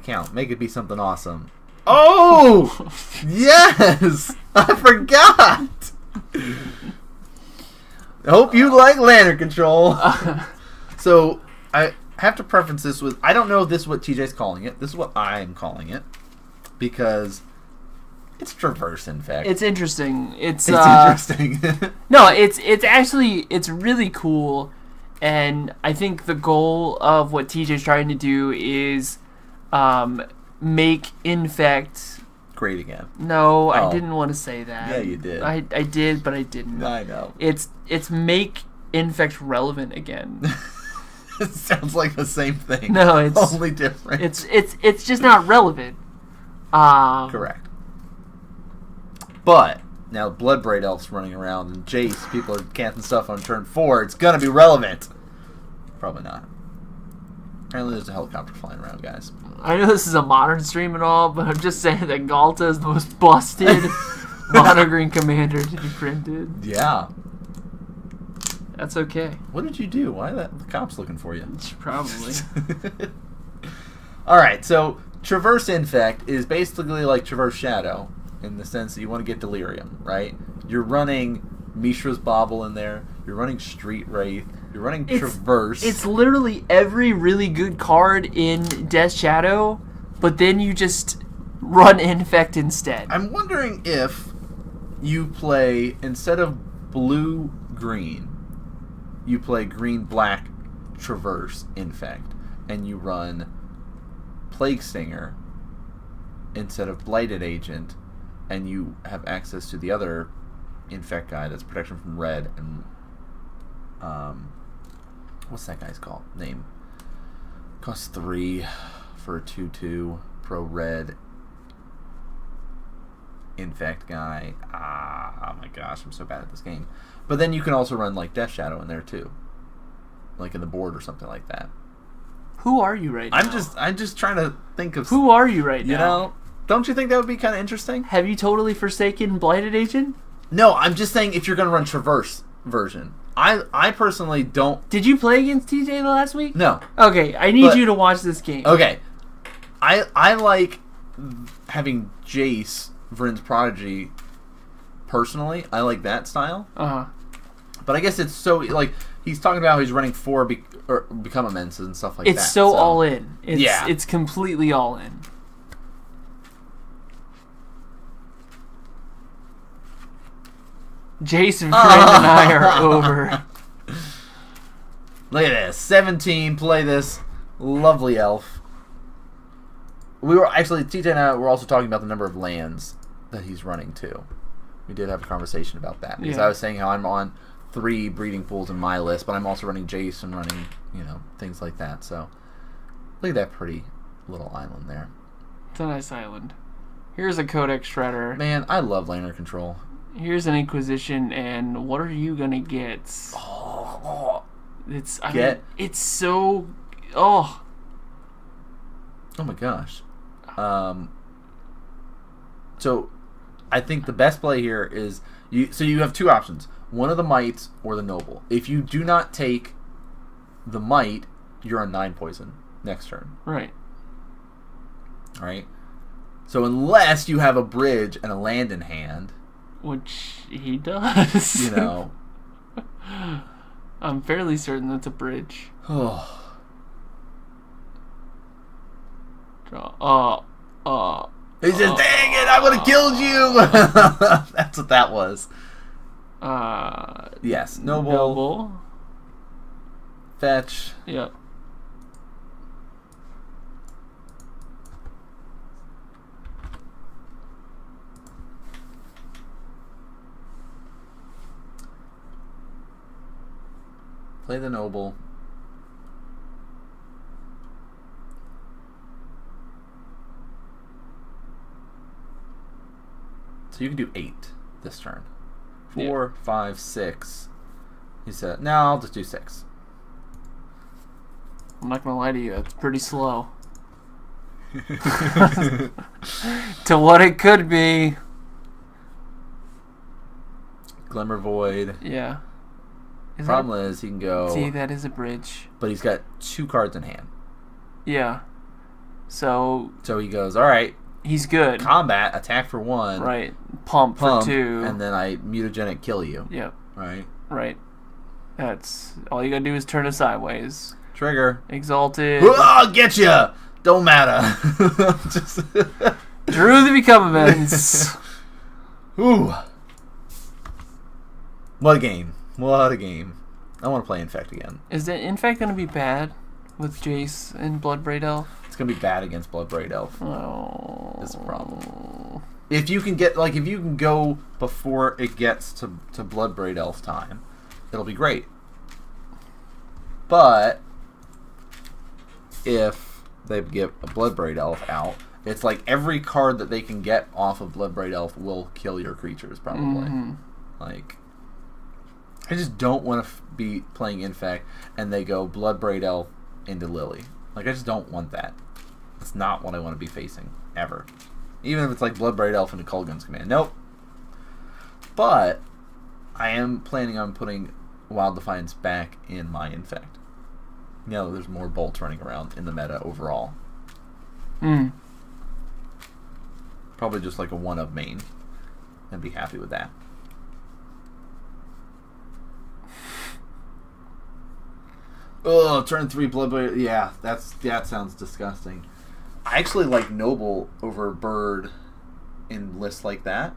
count. Make it be something awesome. Oh! Yes! I forgot! I hope you like lantern control. So, I have to preference this with... I don't know if this is what TJ's calling it. This is what I'm calling it. Because it's Traverse Infect. It's interesting. It's interesting. No, it's actually... It's really cool. And I think the goal of what TJ's trying to do is make Infect... great again. No, I didn't want to say that. Yeah, you did. I did, but I didn't. I know. It's make Infect relevant again. It sounds like the same thing. No, it's only different. It's just not relevant. Correct. But now Bloodbraid Elf's running around and Jace, people are casting stuff on turn 4. It's gonna be relevant. Probably not. Apparently there's a helicopter flying around, guys. I know this is a modern stream and all, but I'm just saying that Galta is the most busted mono green commander to be printed. Yeah. That's okay. What did you do? Why are the cops looking for you? Probably. Alright, so Traverse Infect is basically like Traverse Shadow in the sense that you want to get Delirium, right? You're running Mishra's Bauble in there. You're running Street Wraith. You're running Traverse. It's literally every really good card in Death Shadow, but then you just run Infect instead. I'm wondering if you play, instead of blue-green, you play green-black Traverse Infect, and you run Plague Stinger instead of Blighted Agent, and you have access to the other Infect guy that's protection from red and what's that guy's called? Name. Costs 3 for a 2/2 pro red Infect guy. Oh my gosh, I'm so bad at this game. But then you can also run like Death Shadow in there too, like in the board or something like that. Who are you right now? I'm just trying to think of. Who are you right now? You know, don't you think that would be kind of interesting? Have you totally forsaken Blighted Agent? No, I'm just saying if you're going to run Traverse version. I personally don't... Did you play against TJ the last week? No. Okay, I need you to watch this game. Okay. I like having Jace, Vryn's Prodigy, personally. I like that style. Uh-huh. But I guess it's so... Like, he's talking about how he's running 4 Become Immense and stuff like that. It's so all in. Yeah. It's completely all in. Jason, Friend, and I are over. Look at this. 17, play this lovely elf. We were actually, TJ and I were also talking about the number of lands that he's running too. We did have a conversation about that. Because I was saying how I'm on 3 breeding pools in my list, but I'm also running Jace and running, things like that. So, look at that pretty little island there. It's a nice island. Here's a Codex Shredder. Man, I love laner control. Here's an Inquisition, and what are you gonna get? It's so. Oh my gosh. So, I think the best play here is you have 2 options: one of the mites or the noble. If you do not take the mite, you're on 9 poison next turn. Right. Right. So unless you have a bridge and a land in hand. Which he does. I'm fairly certain that's a bridge. Oh. He says, dang it, I would have killed you! That's what that was. Yes. Noble. Fetch. Yep. Play the noble. So you can do 8 this turn. 4, 5, 6. He said, no, I'll just do 6. I'm not gonna lie to you, that's pretty slow. To what it could be. Glimmer Void. Yeah. Problem is, he can go... See, that is a bridge. But he's got 2 cards in hand. Yeah. So he goes, all right, he's good. combat, attack for 1. Right. Pump for 2. And then I mutagenic kill you. Yep. Right. Right. That's all you gotta do is turn it sideways. Trigger. Exalted. Oh, get ya! Don't matter. Just Drew the Become Amends. Ooh. What a game. What a game. I want to play Infect again. Is the Infect gonna be bad with Jace and Bloodbraid Elf? It's going to be bad against Bloodbraid Elf. Oh. That's a problem. If you can go before it gets to Bloodbraid Elf time, it'll be great. But if they get a Bloodbraid Elf out, it's like every card that they can get off of Bloodbraid Elf will kill your creatures, probably. Mm-hmm. Like, I just don't want to be playing Infect and they go Bloodbraid Elf into Lily. Like, I just don't want that. That's not what I want to be facing, ever. Even if it's like Bloodbraid Elf into Kulgun's Command. Nope. But I am planning on putting Wild Defiance back in my Infect. You know, there's more bolts running around in the meta overall. Probably just like a 1-of main. And be happy with that. Oh, turn 3 Bloodbraid. Yeah, that sounds disgusting. I actually like Noble over Bird in lists like that.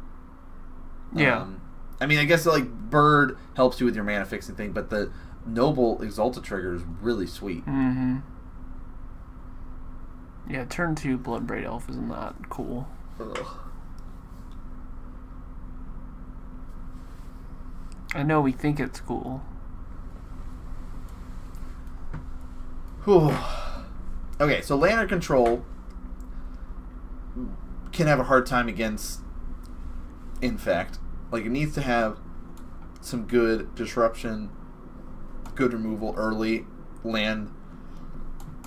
Yeah. I mean, I guess like Bird helps you with your mana fixing thing, but the Noble Exalta trigger is really sweet. Mm-hmm. Yeah, turn 2 Bloodbraid Elf is not cool. Ugh. I know we think it's cool. Whew. Okay, so Lantern Control can have a hard time against Infect. Like, it needs to have some good disruption, good removal early, land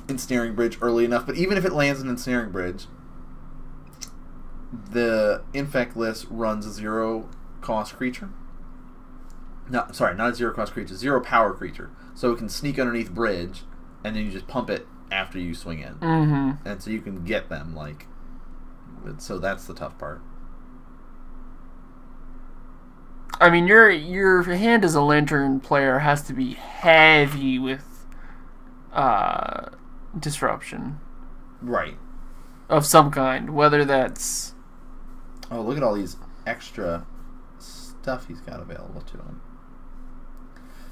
Ensnaring Bridge early enough. But even if it lands an Ensnaring Bridge, the Infect list runs a 0-cost creature. Not a 0-cost creature, 0-power creature. So it can sneak underneath Bridge, and then you just pump it after you swing in. Mm-hmm. And so you can get them, like... So that's the tough part. I mean, your hand as a Lantern player has to be heavy with disruption. Right. Of some kind, whether that's... Oh, look at all these extra stuff he's got available to him.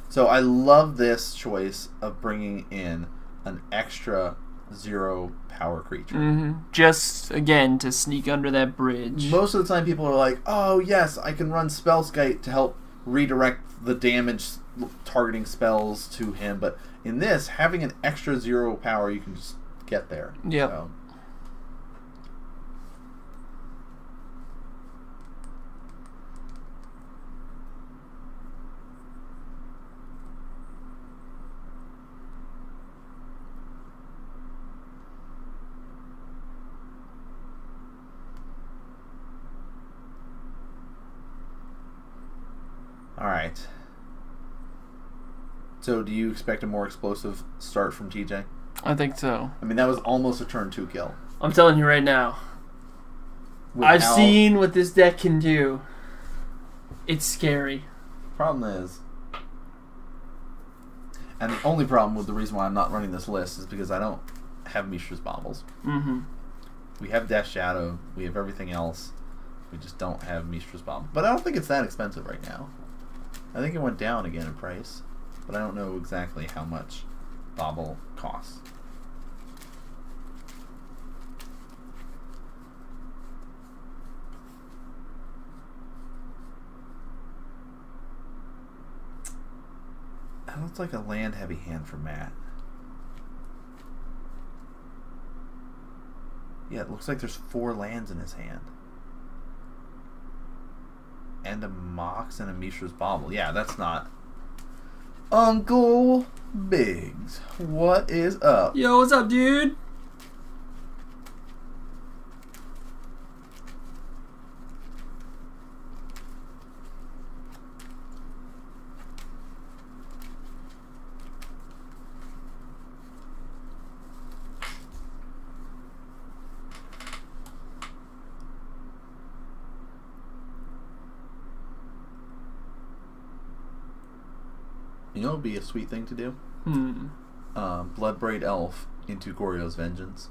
So I love this choice of bringing in an extra 0-power creature. Mm-hmm. Just, again, to sneak under that bridge. Most of the time people are like, oh, yes, I can run Spellskite to help redirect the damage targeting spells to him. But in this, having an extra 0 power, you can just get there. Yep. So. Alright. So do you expect a more explosive start from TJ? I think so. I mean, that was almost a turn 2 kill. I'm telling you right now. I've seen what this deck can do. It's scary. Problem is, and the only problem with the reason why I'm not running this list is because I don't have Mishra's Baubles. Mm-hmm. We have Death Shadow. We have everything else. We just don't have Mishra's Bauble. But I don't think it's that expensive right now. I think it went down again in price, but I don't know exactly how much Bauble costs. That looks like a land-heavy hand for Matt. Yeah, it looks like there's 4 lands in his hand. And a Mox and a Mishra's Bauble. Yeah, that's not... Uncle Biggs, what is up? Yo, what's up, dude? You know what would be a sweet thing to do? Bloodbraid Elf into Goryo's Vengeance.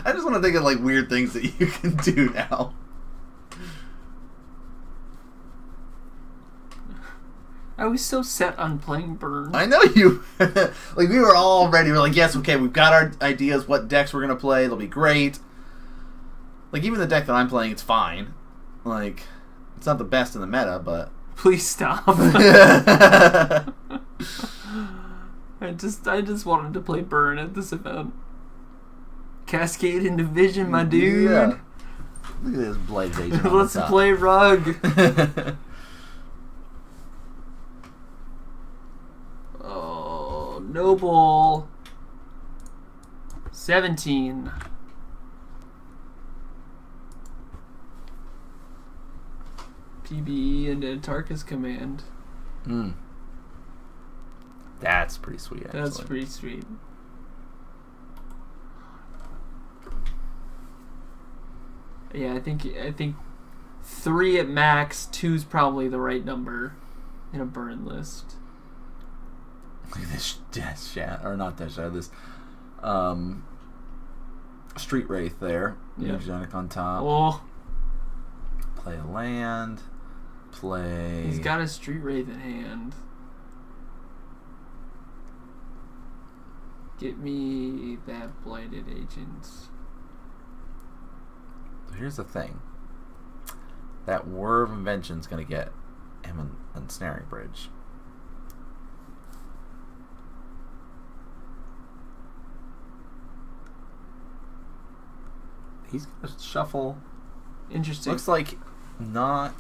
I just want to think of like weird things that you can do now. I was so set on playing Burn. I know you. Like we were all ready. We're like, yes, okay, we've got our ideas. What decks we're gonna play? They'll be great. Like even the deck that I'm playing, it's fine. Like it's not the best in the meta, but please stop. I just wanted to play Burn at this event. Cascade into Vision, my dude. Yeah. Look at this Blighted Agent. Let's play Rug. Oh, Noble. 17. PBE and Antarctica Command. That's pretty sweet, actually. That's pretty sweet. Yeah, I think 3 at max, 2's probably the right number in a burn list. Look at this Death Shadow, or not Death Shadow, this Street Wraith there. Yeah. Mutagenic on top. Oh, Play a land. Play... he's got a Street Wraith in hand. Get me that Blighted Agent. Here's the thing. That Whir of Invention's going to get him an Ensnaring Bridge. He's going to shuffle. Interesting. Looks like not...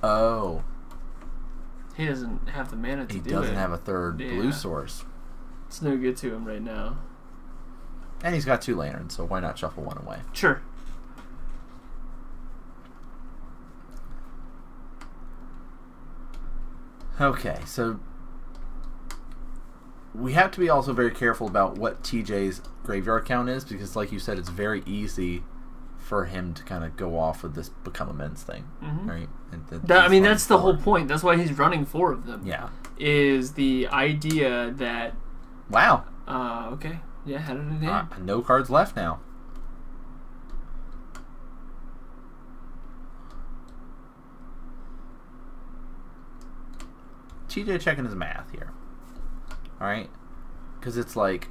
Oh. He doesn't have the mana to do it. He doesn't have a third blue source. It's no good to him right now. And he's got 2 lanterns, so why not shuffle one away? Sure. Okay, so we have to be also very careful about what TJ's graveyard count is, because like you said, it's very easy for him to kind of go off with this Become Immense thing, right? And that's the whole point. That's why he's running 4 of them. Yeah. Is the idea that... Wow. Okay. Yeah, had it in hand. No cards left now. TJ checking his math here. Alright? Because it's like...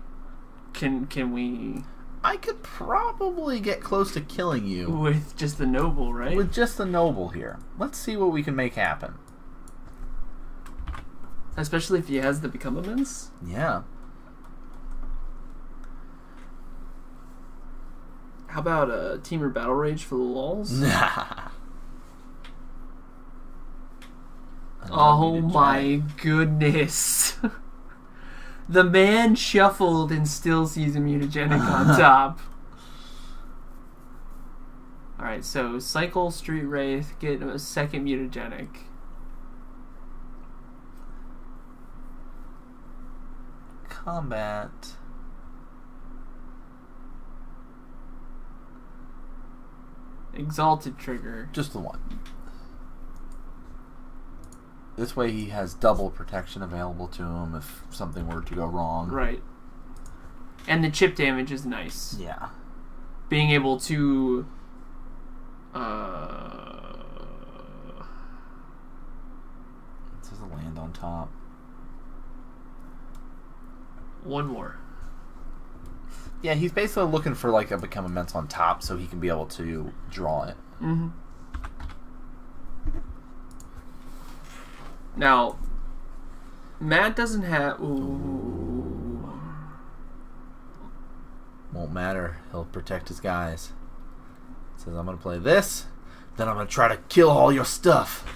Can we... I could probably get close to killing you. With just the Noble, right? With just the Noble here. Let's see what we can make happen. Especially if he has the Become Immense? Yeah. How about a Teamer Battle Rage for the lulz? Oh my goodness. The man shuffled and still sees a mutagenic on top. Alright, so cycle Street Wraith, get a second mutagenic. Combat. Exalted trigger. Just the one. This way he has double protection available to him if something were to go wrong. Right. And the chip damage is nice. Yeah. Being able to... This is a land on top. One more. Yeah, he's basically looking for like a Become Immense on top so he can be able to draw it. Mm-hmm. Now, Matt doesn't have... Ooh. Won't matter. He'll protect his guys. Says, I'm going to play this, then I'm going to try to kill all your stuff.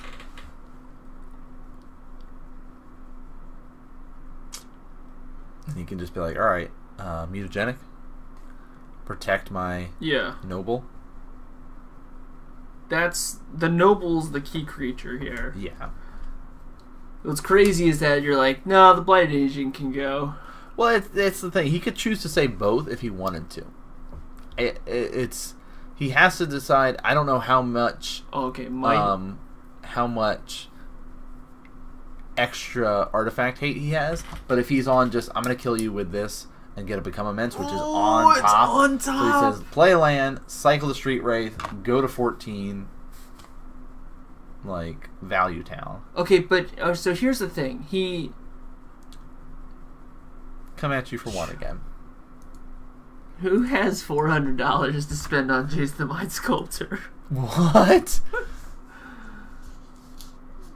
And he can just be like, alright, mutagenic. Protect my Noble. That's... The Noble's the key creature here. Yeah. What's crazy is that you're like, no, the Blighted Agent can go. Well, it's the thing. He could choose to say both if he wanted to. It's he has to decide. I don't know how much. Oh, okay, How much extra artifact hate he has, but if he's on just I'm gonna kill you with this and get a Become Immense, which is on it's top. on top. So he says play land, cycle the Street Wraith, go to 14, like Value Town. Okay, but so here's the thing. He come at you for one again. Who has $400 to spend on Jace the Mind Sculptor? What?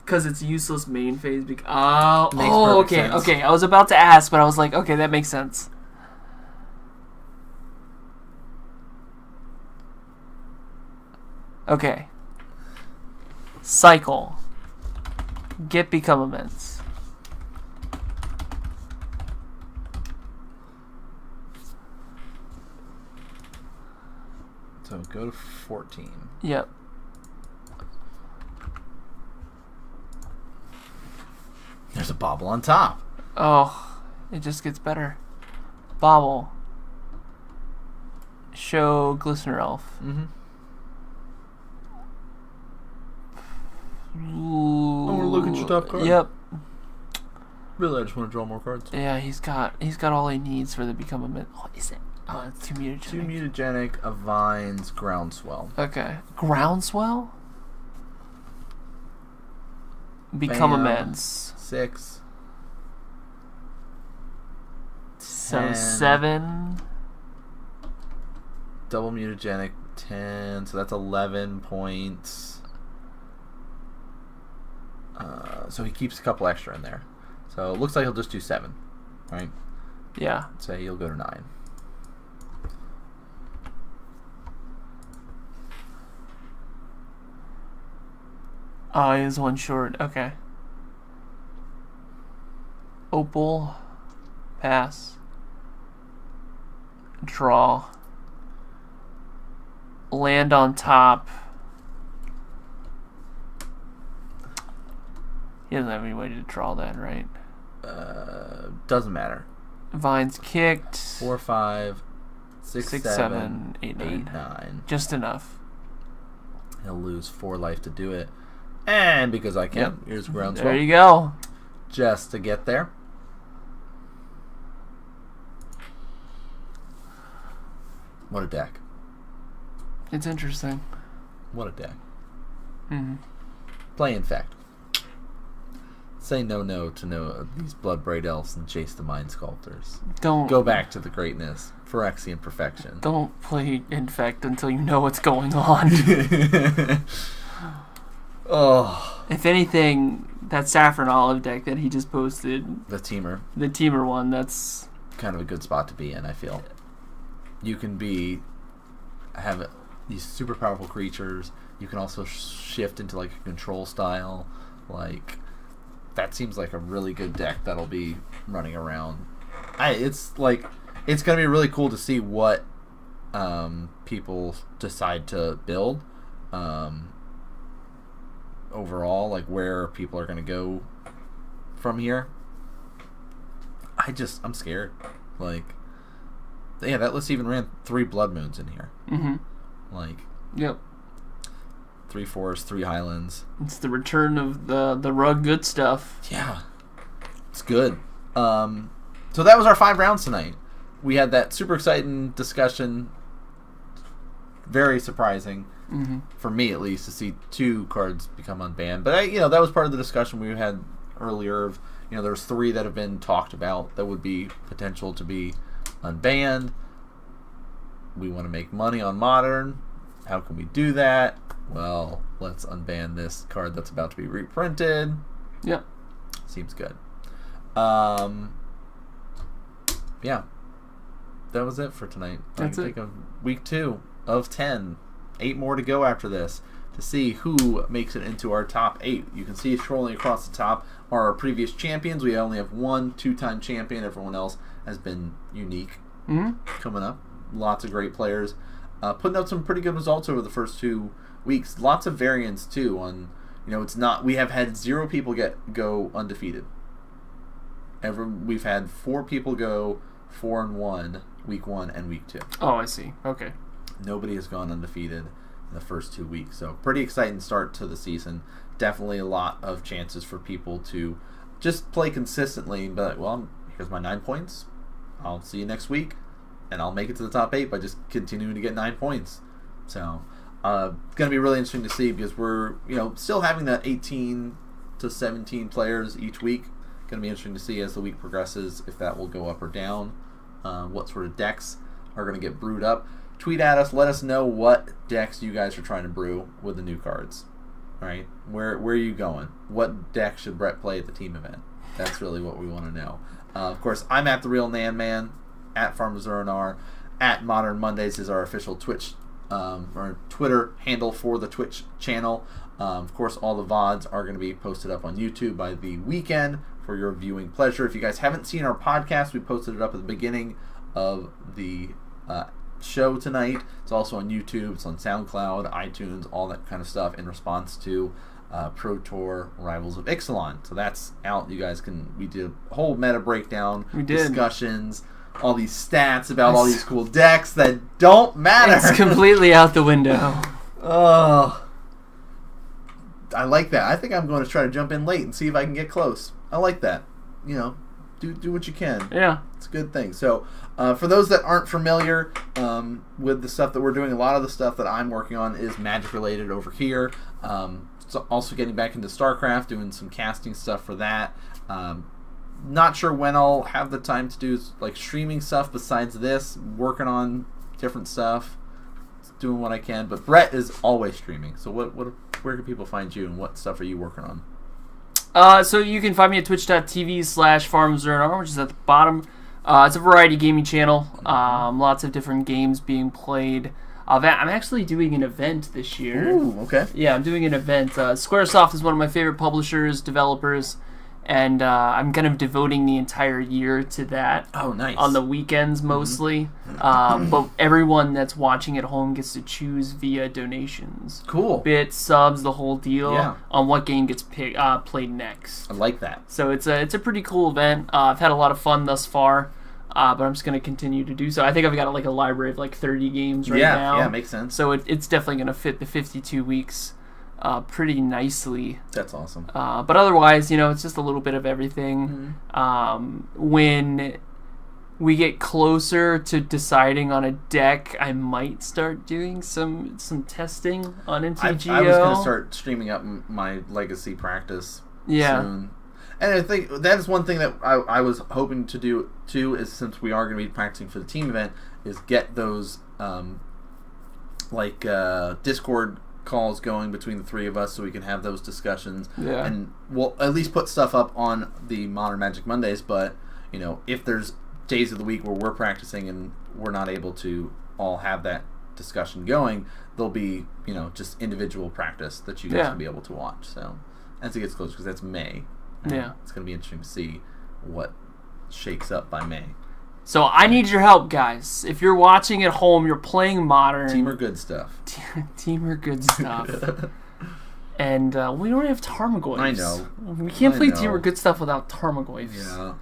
Because it's useless main phase. Makes Okay, sense. okay. I was about to ask, but I was like, okay, that makes sense. Okay. Cycle. Get Become Immense. So go to 14. Yep. There's a bobble on top. Oh, it just gets better. Bobble. Show Glistener Elf. Mm-hmm. Ooh. I want to look at your top card. Yep. Really, I just want to draw more cards. Yeah, he's got all he needs for the Become Immense. Oh, is it? Oh, it's too mutagenic. Too mutagenic, a Vines, Groundswell. Okay. Groundswell? Become Bam. Immense. 6. So 10. 7. Double mutagenic, 10. So that's 11 points. So he keeps a couple extra in there. So it looks like he'll just do 7. Right? Yeah. Say he'll go to 9. Oh, he is one short. Okay. Opal. Pass. Draw. Land on top. He doesn't have any way to draw that, right? Doesn't matter. Vines kicked. 4, 5, 6, 7, 8, 9. Just enough. He'll lose 4 life to do it. And because I can, Yep. here's Groundswell. There you go. Just to get there. What a deck. It's interesting. What a deck. Mm-hmm. Play Infect. Say no to these Bloodbraid Elves and chase the Mind Sculptors. Don't Go back to the greatness. Phyrexian perfection. Don't play Infect until you know what's going on. Oh. If anything, that Saffron Olive deck that he just posted, The teamer one, that's kind of a good spot to be in, I feel. You can have these super powerful creatures. You can also shift into like a control style. Like, that seems like a really good deck that'll be running around. It's going to be really cool to see what people decide to build. Overall, like where people are going to go from here. I'm scared. Like, yeah, that list even ran 3 Blood Moons in here. mm-hmm. Like, Yep. 3 Forests, 3 Highlands. It's the return of the rug good stuff. Yeah, it's good. So that was our 5 rounds tonight. We had that super exciting discussion. Very surprising. Mm-hmm. For me at least, to see 2 cards become unbanned. But that was part of the discussion we had earlier. Of there's 3 that have been talked about that would be potential to be unbanned. We want to make money on Modern. How can we do that? Well, let's unban this card that's about to be reprinted. Yep. Seems good. Yeah. That was it for tonight. That's it. Think of week 2 of 10. 8 more to go after this to see who makes it into our top 8. You can see scrolling across the top are our previous champions. We only have 1 2-time champion. Everyone else has been unique. Mm-hmm. Coming up. Lots of great players. Putting out some pretty good results over the first 2 weeks. Lots of variance too on, it's not, we have had 0 people go undefeated. We've had 4 people go 4-1 week 1 and week 2. Oh, I see. Okay. Nobody has gone undefeated in the first 2 weeks. So pretty exciting start to the season. Definitely a lot of chances for people to just play consistently and be like, well, here's my 9 points. I'll see you next week. And I'll make it to the top 8 by just continuing to get 9 points. So it's going to be really interesting to see because we're still having that 18 to 17 players each week. Going to be interesting to see as the week progresses if that will go up or down. What sort of decks are going to get brewed up. Tweet at us. Let us know what decks you guys are trying to brew with the new cards. All right, where are you going? What deck should Brett play at the team event? That's really what we want to know. Of course, I'm at the Real Nan Man, at FarmersRNR, at Modern Mondays is our official Twitch or Twitter handle for the Twitch channel. Of course, all the VODs are going to be posted up on YouTube by the weekend for your viewing pleasure. If you guys haven't seen our podcast, we posted it up at the beginning of the show tonight. It's also on YouTube. It's on SoundCloud, iTunes, all that kind of stuff in response to Pro Tour Rivals of Ixalan. So that's out. You guys we did a whole meta breakdown, discussions, all these stats about all these cool decks that don't matter. It's completely out the window. Oh, I like that. I think I'm going to try to jump in late and see if I can get close. I like that. Do what you can. Yeah. It's a good thing. So for those that aren't familiar with the stuff that we're doing, a lot of the stuff that I'm working on is Magic related over here. So also getting back into StarCraft, doing some casting stuff for that. Not sure when I'll have the time to do like streaming stuff besides this. Working on different stuff. Doing what I can. But Brett is always streaming. So where can people find you and what stuff are you working on? So you can find me at twitch.tv/FarmersRNR, which is at the bottom. It's a variety gaming channel. Lots of different games being played. I'm actually doing an event this year. Ooh, okay. Yeah, I'm doing an event. Squaresoft is one of my favorite publishers, developers, and I'm kind of devoting the entire year to that. Oh, nice. On the weekends mostly. But everyone that's watching at home gets to choose via donations. Cool. Bits, subs, the whole deal. Yeah. On what game gets played next. I like that. So it's a pretty cool event. I've had a lot of fun thus far. But I'm just going to continue to do so. I think I've got a library of 30 games right now. Yeah, makes sense. So it's definitely going to fit the 52 weeks pretty nicely. That's awesome. But otherwise, it's just a little bit of everything. When we get closer to deciding on a deck, I might start doing some testing on MTGO. I was going to start streaming up my Legacy practice soon. And I think that is one thing that I was hoping to do too, is since we are going to be practicing for the team event, is get those Discord calls going between the three of us so we can have those discussions. Yeah. And we'll at least put stuff up on the Modern Magic Mondays, but if there's days of the week where we're practicing and we're not able to all have that discussion going, there'll be just individual practice that you guys can be able to watch. So as it gets closer, because that's May. Yeah. It's going to be interesting to see what shakes up by May. So I need your help, guys. If you're watching at home, you're playing Modern. Team or good stuff. Team or good stuff. And we don't have Tarmogoyfs. I know. We can't play Team or good stuff without Tarmogoyfs. Yeah.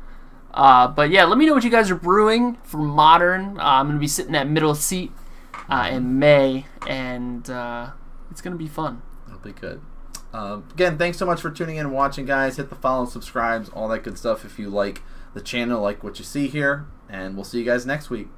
But yeah, let me know what you guys are brewing for Modern. I'm going to be sitting at middle seat in May, and it's going to be fun. It'll be good. Again, thanks so much for tuning in and watching, guys. Hit the follow, subscribes, all that good stuff if you like the channel, like what you see here, and we'll see you guys next week.